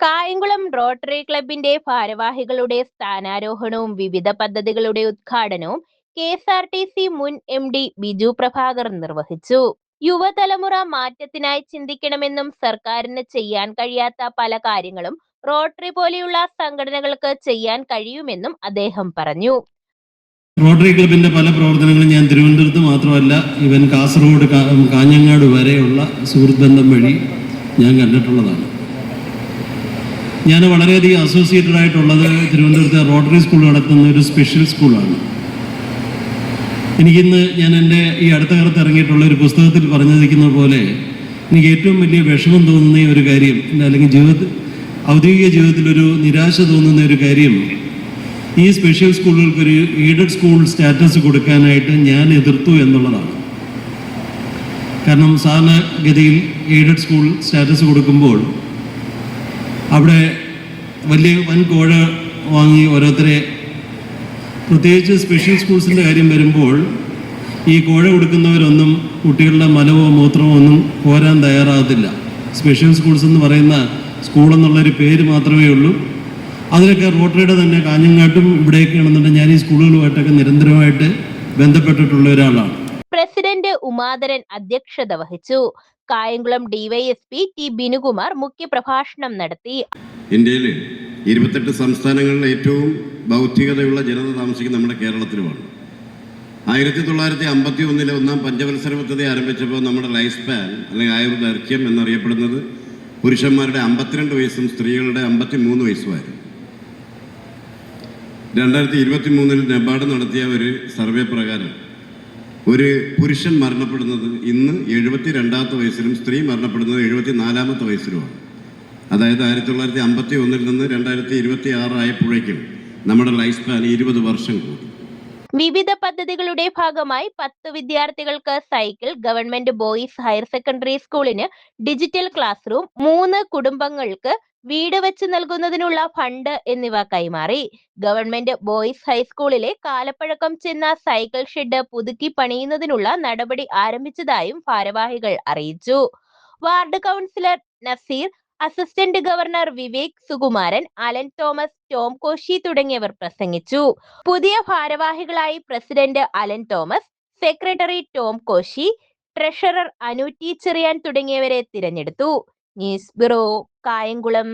Kayamkulam rotary ക്ലബിന്റെ ഭാരവാഹികളുടെ സ്ഥാനാരോഹണവും വിവിധ പദ്ധതികളുടെ ഉദ്ഘാടനവും KSRTC മുൻ MD ബിജു പ്രഭാകർ നിർവഹിച്ചു. യുവതലമുറ മാറ്റത്തിനായി ചിന്തിക്കണമെന്നും സർക്കാരിന് ചെയ്യാൻ കഴിയാത്ത പല കാര്യങ്ങളും റോട്ടറി പോലെയുള്ള സംഘടനകൾക്ക് ചെയ്യാൻ കഴിയുമെന്നും അദ്ദേഹം പറഞ്ഞു. റോട്ടറി ക്ലബിന്റെ പല പ്രവർത്തനങ്ങളും ഞാൻ തിരുവനന്തപുരത്ത് മാത്രമല്ല ഇവൻ കാസർഗോഡ് കാഞ്ഞങ്ങാട് വരെയുള്ള സുഹൃത്ത് ബന്ധം വഴി ഞാൻ കണ്ടിട്ടുള്ളതാണ്. ഞാൻ വളരെയധികം അസോസിയേറ്റഡ് ആയിട്ടുള്ളത് തിരുവനന്തപുരത്തെ റോട്ടറി സ്കൂൾ നടത്തുന്ന ഒരു സ്പെഷ്യൽ സ്കൂളാണ്. എനിക്കിന്ന് ഞാൻ എൻ്റെ ഈ അടുത്ത കാലത്ത് ഇറങ്ങിയിട്ടുള്ള ഒരു പുസ്തകത്തിൽ പറഞ്ഞിരിക്കുന്ന പോലെ എനിക്ക് ഏറ്റവും വലിയ വിഷമം തോന്നുന്ന ഒരു കാര്യം, അല്ലെങ്കിൽ ഔദ്യോഗിക ജീവിതത്തിലൊരു നിരാശ തോന്നുന്ന ഒരു കാര്യം, ഈ സ്പെഷ്യൽ സ്കൂളുകൾക്കൊരു എയ്ഡഡ് സ്കൂൾ സ്റ്റാറ്റസ് കൊടുക്കാനായിട്ട് ഞാൻ എതിർത്തു എന്നുള്ളതാണ്. കാരണം സാധാരണഗതിയിൽ എയ്ഡഡ് സ്കൂൾ സ്റ്റാറ്റസ് കൊടുക്കുമ്പോൾ അവിടെ വൻ കോഴ വാങ്ങി ഓരോരുത്തരെ, പ്രത്യേകിച്ച് സ്പെഷ്യൽ സ്കൂൾസിൻ്റെ കാര്യം വരുമ്പോൾ ഈ കോഴ കൊടുക്കുന്നവരൊന്നും കുട്ടികളുടെ മലമോ മൂത്രമോ ഒന്നും കോരാൻ തയ്യാറാകത്തില്ല. സ്പെഷ്യൽ സ്കൂൾസ് എന്ന് പറയുന്ന സ്കൂളെന്നുള്ളൊരു പേര് മാത്രമേ ഉള്ളൂ. അതിലൊക്കെ റോട്ടറിയുടെ തന്നെ കാഞ്ഞങ്ങാട്ടും ഇവിടെയൊക്കെയാണെന്നുണ്ടെങ്കിൽ ഞാൻ ഈ സ്കൂളുകളുമായിട്ടൊക്കെ നിരന്തരമായിട്ട് ബന്ധപ്പെട്ടിട്ടുള്ള ഒരാളാണ്. പ്രസിഡന്റ് ഉമാധരൻ അധ്യക്ഷത വഹിച്ചു. കായംകുളം DYSP T ബിനുകുമാർ മുഖ്യപ്രഭാഷണം നടത്തി. ഇന്ത്യയിൽ 28 സംസ്ഥാനങ്ങളിൽ ഏറ്റവും ബൗദ്ധികതയുള്ള ജനത താമസിക്കുന്ന നമ്മുടെ കേരളത്തിലുമാണ്. 1951 ഒന്നാം പഞ്ചവത്സര പദ്ധതി ആരംഭിച്ചപ്പോൾ നമ്മുടെ ലൈഫ് സ്പാൻ അല്ലെങ്കിൽ ആയുർദൈർഘ്യം എന്നറിയപ്പെടുന്നത് പുരുഷന്മാരുടെ 52 വയസ്സും സ്ത്രീകളുടെ 53 വയസ്സുമായിരുന്നു. 2023 നബാർഡ് നടത്തിയ ഒരു സർവേ പ്രകാരം ഒരു പുരുഷൻ മരണപ്പെടുന്നത് ഇന്ന് 72ാമത്തെ വയസ്സിലും സ്ത്രീ മരണപ്പെടുന്നത് 74ാമത്തെ വയസ്സിലുമാണ്. അതായത് 1951 നിന്ന് 2026 ആയപ്പോഴേക്കും നമ്മുടെ ലൈഫ് സ്പാൻ 20 വർഷം കൂടി. വിവിധ പദ്ധതികളുടെ ഭാഗമായി 10 വിദ്യാർത്ഥികൾക്ക് cycle, government boys higher secondary സ്കൂളിന് ഡിജിറ്റൽ ക്ലാസ് റൂം, 3 കുടുംബങ്ങൾക്ക് വീട് വെച്ച് നൽകുന്നതിനുള്ള ഫണ്ട് എന്നിവ കൈമാറി. ഗവൺമെന്റ് ബോയ്സ് ഹൈസ്കൂളിലെ കാലപ്പഴക്കം ചെന്ന സൈക്കിൾ ഷെഡ് പുതുക്കി പണിയുന്നതിനുള്ള നടപടി ആരംഭിച്ചതായും ഭാരവാഹികൾ അറിയിച്ചു. Ward councillor Naseer, assistant governor Vivek Sukumaran, Alan Thomas, Tom Koshy തുടങ്ങിയവർ പ്രസംഗിച്ചു. പുതിയ ഭാരവാഹികളായി president Alan Thomas, secretary Tom Koshy, treasurer Anu T Cherian തുടങ്ങിയവരെ തിരഞ്ഞെടുത്തു. News bureau, Kayamkulam.